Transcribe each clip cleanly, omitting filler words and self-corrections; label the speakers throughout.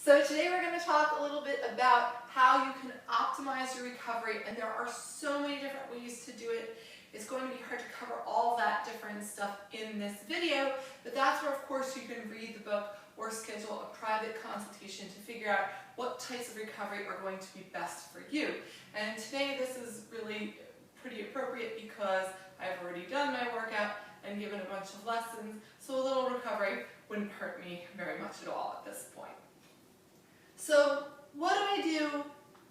Speaker 1: So today we're going to talk a little bit about how you can optimize your recovery, and there are so many different ways to do it. It's going to be hard to cover all that different stuff in this video, but that's where of course you can read the book or schedule a private consultation to figure out what types of recovery are going to be best for you. And today this is really pretty appropriate because I've already done my workout and given a bunch of lessons, so a little recovery wouldn't hurt me very much at all at this point. So what do I do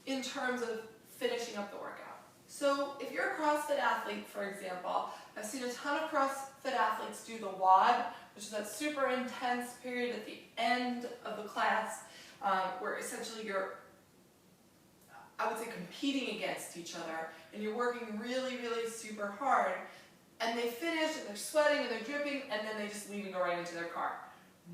Speaker 1: in terms of finishing up the workout? So if you're a CrossFit athlete, for example, I've seen a ton of CrossFit athletes do the WOD, which is that super intense period at the end of the class where essentially you're, I would say, competing against each other, and you're working really, really super hard, and they finish and they're sweating and they're dripping, and then they just leave and go right into their car.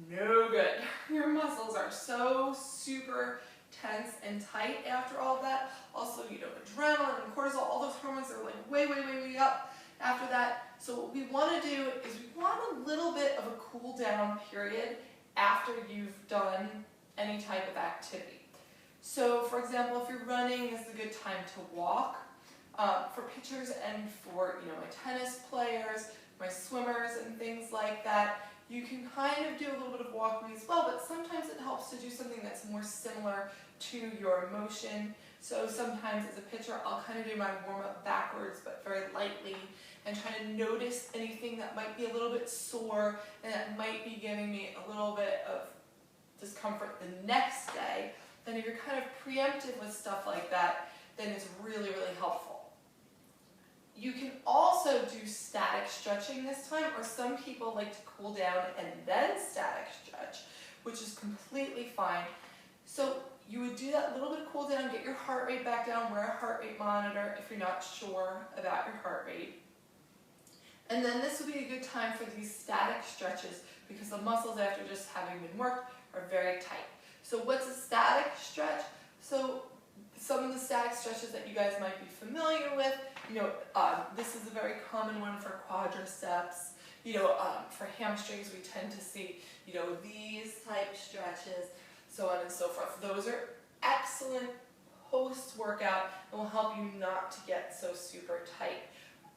Speaker 1: No good. Your muscles are so super tense and tight after all of that. Also, adrenaline and cortisol, all those hormones are like way up after that. So what we want to do is we want a little bit of a cool down period after you've done any type of activity. So for example, if you're running, it's a good time to walk. For pitchers and for my tennis players, my swimmers and things like that, you can kind of do a little bit of walking as well, but sometimes it helps to do something that's more similar to your motion. So sometimes as a pitcher, I'll kind of do my warm-up backwards, but very lightly, and try to notice anything that might be a little bit sore and that might be giving me a little bit of discomfort the next day. Then if you're kind of preemptive with stuff like that, then it's really helpful. You can also do static stretching this time, or some people like to cool down and then static stretch, which is completely fine. So you would do that little bit of cool down, get your heart rate back down, wear a heart rate monitor if you're not sure about your heart rate. And then this would be a good time for these static stretches because the muscles after just having been worked are very tight. So what's a static stretch? So some of the static stretches that you guys might be familiar with, this is a very common one for quadriceps. For hamstrings, we tend to see, these type stretches, so on and so forth. Those are excellent post-workout and will help you not to get so super tight.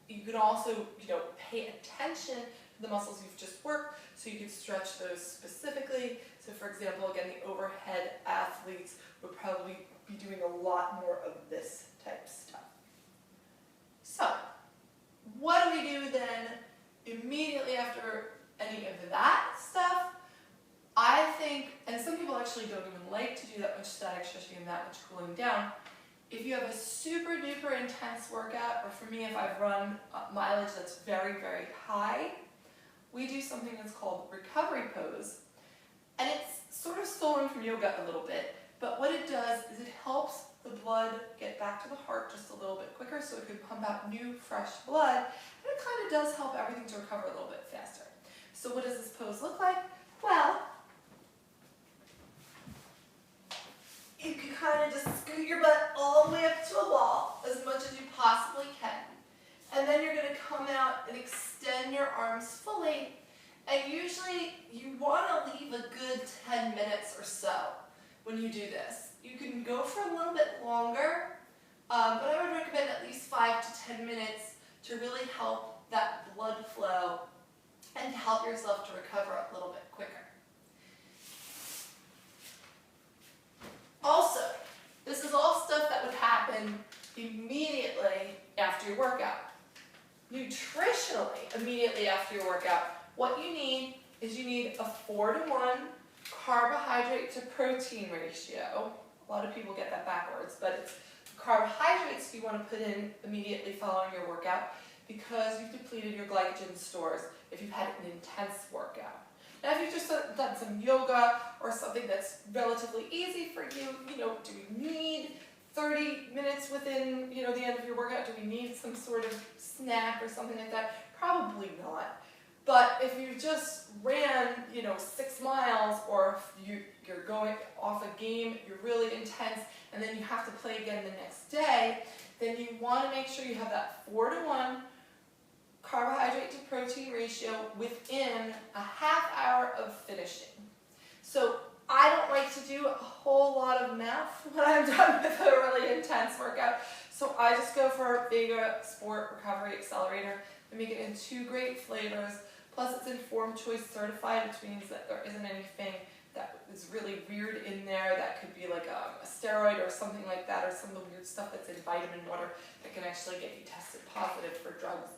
Speaker 1: You can also, pay attention to the muscles you've just worked, so you can stretch those specifically. So for example, again, the overhead athletes would probably be doing a lot more of this type stuff. So, what do we do then immediately after any of that stuff? I think, and some people actually don't even like to do that much static stretching and that much cooling down. If you have a super duper intense workout, or for me if I've run mileage that's very high, we do something that's called recovery pose. And it's sort of stolen from yoga a little bit, but what it does is it helps the blood get back to the heart just a little bit quicker so it can pump out new, fresh blood, and it kind of does help everything to recover a little bit faster. So what does this pose look like? Well, you can kind of just scoot your butt all the way up to a wall as much as you possibly can. And then you're going to come out and extend your arms fully. And usually you want to leave a good 10 minutes or so when you do this. You can go for a little bit longer, but I would recommend at least 5 to 10 minutes to really help that blood flow and to help yourself to recover a little bit quicker. Also, this is all stuff that would happen immediately after your workout. Nutritionally, immediately after your workout, what you need is you need a 4-to-1 carbohydrate to protein ratio. A lot of people get that backwards, but it's carbohydrates you want to put in immediately following your workout because you've depleted your glycogen stores if you've had an intense workout. Now if you've just done some yoga or something that's relatively easy for you, do we need 30 minutes within the end of your workout? Do we need some sort of snack or something like that? Probably not. But if you just ran, 6 miles, or if you're going off a game, you're really intense, and then you have to play again the next day, then you want to make sure you have that 4-to-1 carbohydrate to protein ratio within a half hour of finishing. So I don't like to do a whole lot of math when I'm done with a really intense workout, so I just go for Vega Sport Recovery Accelerator. They make it in 2 great flavors, plus it's Informed Choice certified, which means that there isn't anything that is really weird in there that could be like a steroid or something like that, or some of the weird stuff that's in vitamin water that can actually get you tested positive for drugs.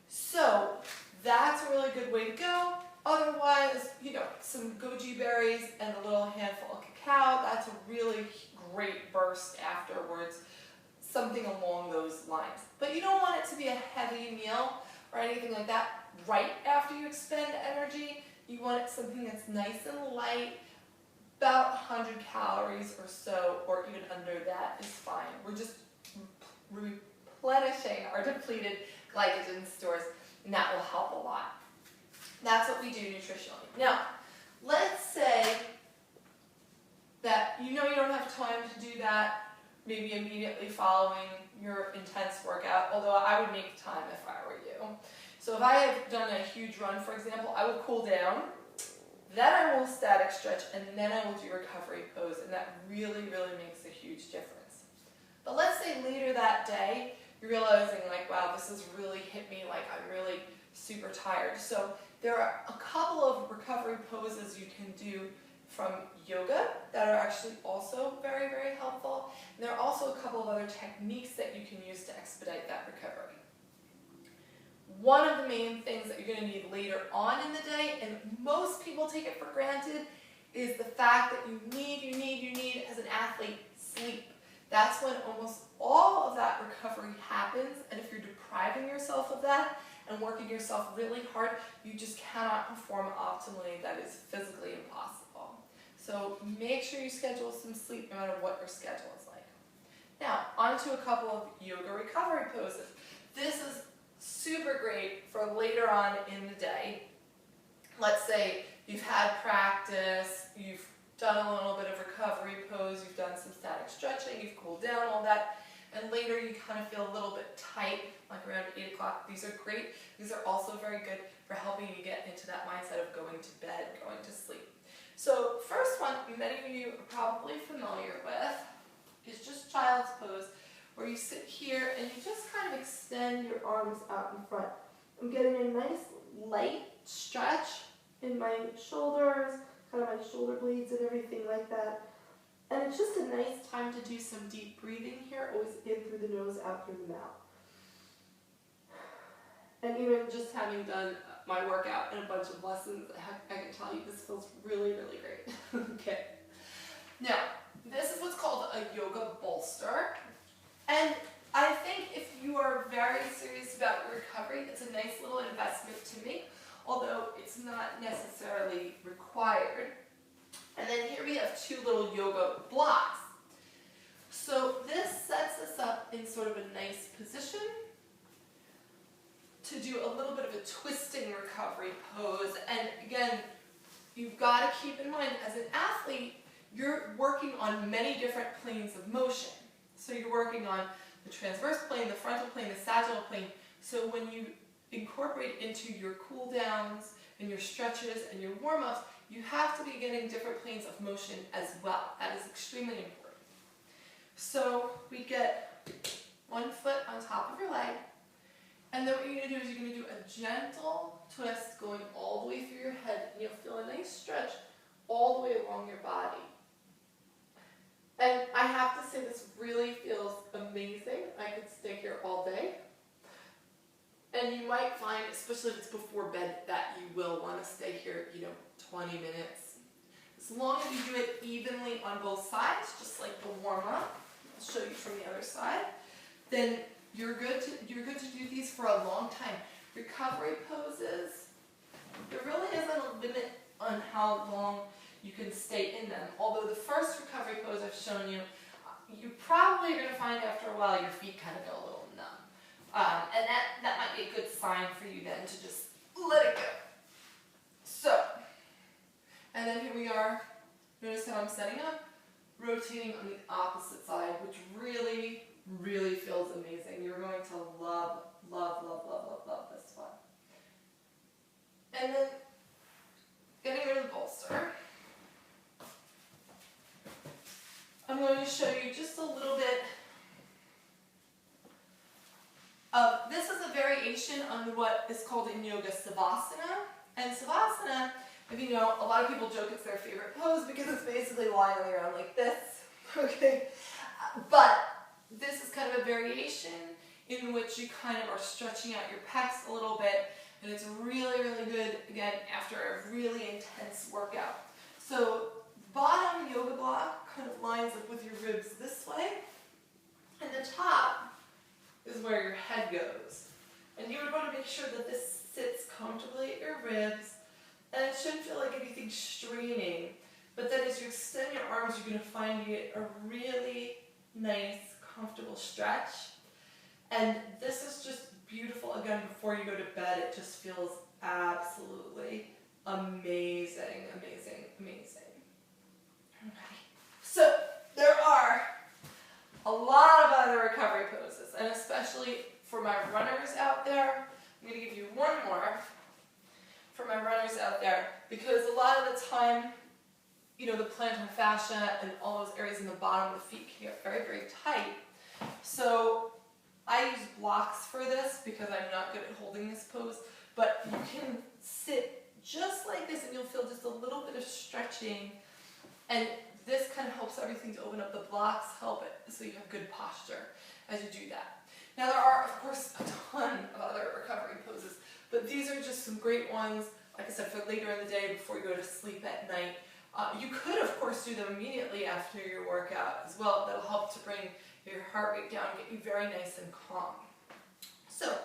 Speaker 1: So that's a really good way to go. Otherwise, you know, some goji berries and a little handful of cacao, that's a really great burst afterwards, something along those lines. But you don't want it to be a heavy meal or anything like that right after you expend energy. You want it something that's nice and light, about 100 calories or so, or even under that is fine. We're just replenishing our depleted glycogen stores, and that will help a lot. That's what we do nutritionally. Now, let's say that you know you don't have time to do that maybe immediately following your intense workout, although I would make time if I were you. So if I have done a huge run, for example, I will cool down, then I will static stretch, and then I will do recovery pose, and that really, really makes a huge difference. But let's say later that day, you're realizing like, wow, this has really hit me, like I'm really super tired. So there are a couple of recovery poses you can do from yoga that are actually also very, very helpful. And there are also a couple of other techniques that you can use to expedite that recovery. One of the main things that you're going to need later on in the day, and most people take it for granted, is the fact that you need as an athlete, sleep. That's when almost all of that recovery happens, and if you're depriving yourself of that and working yourself really hard, you just cannot perform optimally. That is physically impossible. So make sure you schedule some sleep no matter what your schedule is like. Now, on to a couple of yoga recovery poses. This is super great for later on in the day. Let's say you've had practice, you've done a little bit of recovery pose, you've done some static stretching, you've cooled down, all that, and later you kind of feel a little bit tight, like around 8 o'clock. These are great. These are also very good for helping you get into that mindset of going to bed, going to sleep. So first one, many of you are probably familiar with, is just child's pose, where you sit here and you just kind of extend your arms out in front. I'm getting a nice light stretch in my shoulders, kind of my shoulder blades and everything like that. And it's just a nice time to do some deep breathing here, always in through the nose, out through the mouth. And even just having done my workout and a bunch of lessons, I can tell you this feels really, really great. Okay. Now, this is what's called a yoga bolster. And I think if you are very serious about your recovery, it's a nice little investment to make, although it's not necessarily required. And then here we have 2 little yoga blocks. So this sets us up in sort of a nice position to do a little bit of a twisting recovery pose. And again, you've got to keep in mind, as an athlete, you're working on many different planes of motion. So you're working on the transverse plane, the frontal plane, the sagittal plane. So when you incorporate into your cool downs and your stretches and your warm-ups, you have to be getting different planes of motion as well. That is extremely important. So we get 1 foot on top of your leg, and then what you're going to do is you're going to do a gentle twist going all the way through your head, and you'll feel a nice stretch all the way along your body. And I have to say, this really feels amazing. I could stay here all day. And you might find, especially if it's before bed, that you will want to stay here, 20 minutes. As long as you do it evenly on both sides, just like the warm-up, I'll show you from the other side, then you're good to do these for a long time. Recovery poses, there really isn't a limit on how long you can stay in them. Although the first recovery pose I've shown you, you probably are going to find after a while your feet kind of go a little numb. And that might be a good sign for you then to just let it go. So, and then here we are. Notice how I'm setting up, rotating on the opposite side, which really, really feels amazing. You're going to love, love, love, love, love, love this one. And then getting rid of the bolster. I'm going to show you just a little bit of, this is a variation on what is called in yoga Savasana. And Savasana, if you know, a lot of people joke it's their favorite pose because it's basically lying on the ground like this, okay? But this is kind of a variation in which you kind of are stretching out your pecs a little bit, and it's really, really good, again, after a really intense workout. So bottom yoga block kind of lines up with your ribs this way, and the top is where your head goes. And you would want to make sure that this sits comfortably at your ribs, and it shouldn't feel like anything straining. But then as you extend your arms, you're going to find you get a really nice, comfortable stretch. And this is just beautiful. Again, before you go to bed, it just feels absolutely amazing, amazing, amazing. Okay. So there are a lot of other recovery poses, and especially for my runners out there, I'm going to give you one more for my runners out there, because a lot of the time, you know, the plantar fascia and all those areas in the bottom of the feet can get very, very tight. So I use blocks for this because I'm not good at holding this pose, but you can sit just like this and you'll feel just a little bit of stretching, and this kind of helps everything to open up. The blocks help it so you have good posture as you do that. Now there are, of course, a ton of other recovery poses, but these are just some great ones, like I said, for later in the day before you go to sleep at night. You could, of course, do them immediately after your workout as well. That'll help to bring your heart rate down, get you very nice and calm. So,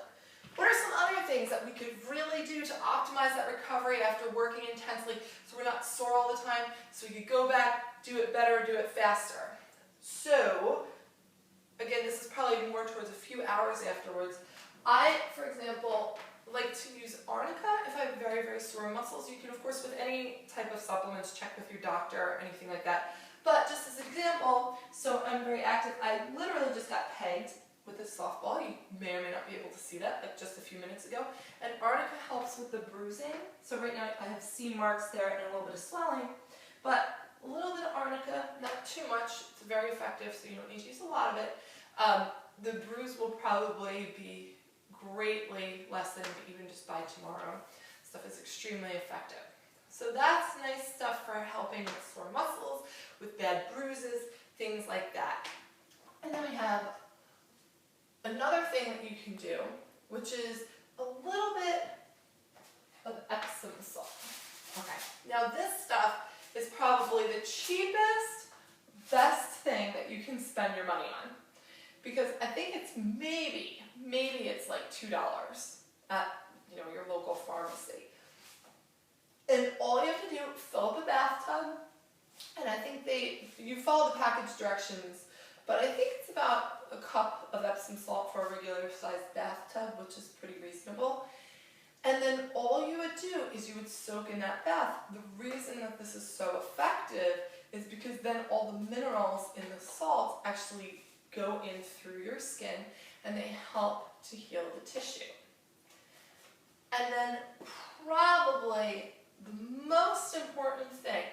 Speaker 1: what are some other things that we could really do to optimize that recovery after working intensely so we're not sore all the time, so you could go back, do it better, do it faster? So, again, this is probably more towards a few hours afterwards. I, for example, like to use arnica if I have very, very sore muscles. You can, of course, with any type of supplements, check with your doctor or anything like that. But just as an example, so I'm very active. I literally just got pegged with this softball. You may or may not be able to see that, like just a few minutes ago. And arnica helps with the bruising. So right now I have C marks there and a little bit of swelling. But a little bit of arnica, not too much. It's very effective, so you don't need to use a lot of it. The bruise will probably be greatly lessened even just by tomorrow. Stuff is extremely effective. So that's nice stuff for helping with sore muscles, with bad bruises, things like that. And then we have another thing that you can do, which is a little bit of Epsom salt. Okay, now this stuff is probably the cheapest, best thing that you can spend your money on. Because I think it's maybe it's like $2 at, you know, your local pharmacy. And all you have to do, fill up a bathtub, and I think you follow the package directions, but I think it's about a cup of Epsom salt for a regular sized bathtub, which is pretty reasonable. And then all you would do is you would soak in that bath. The reason that this is so effective is because then all the minerals in the salt actually go in through your skin and they help to heal the tissue. And then probably the most important thing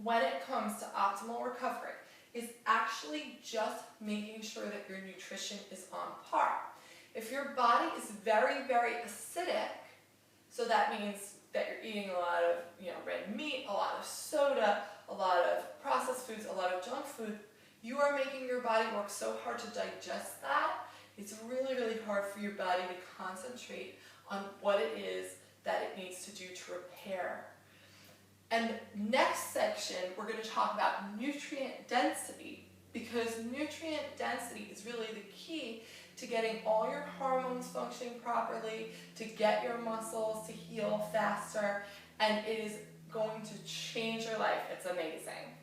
Speaker 1: when it comes to optimal recovery is actually just making sure that your nutrition is on par. If your body is very, very acidic, so that means that you're eating a lot of, red meat, a lot of soda, a lot of processed foods, a lot of junk food, you are making your body work so hard to digest that, it's really, really hard for your body to concentrate on what it is that it needs to do to repair. And next section, we're going to talk about nutrient density, because nutrient density is really the key to getting all your hormones functioning properly, to get your muscles to heal faster, and it is going to change your life. It's amazing.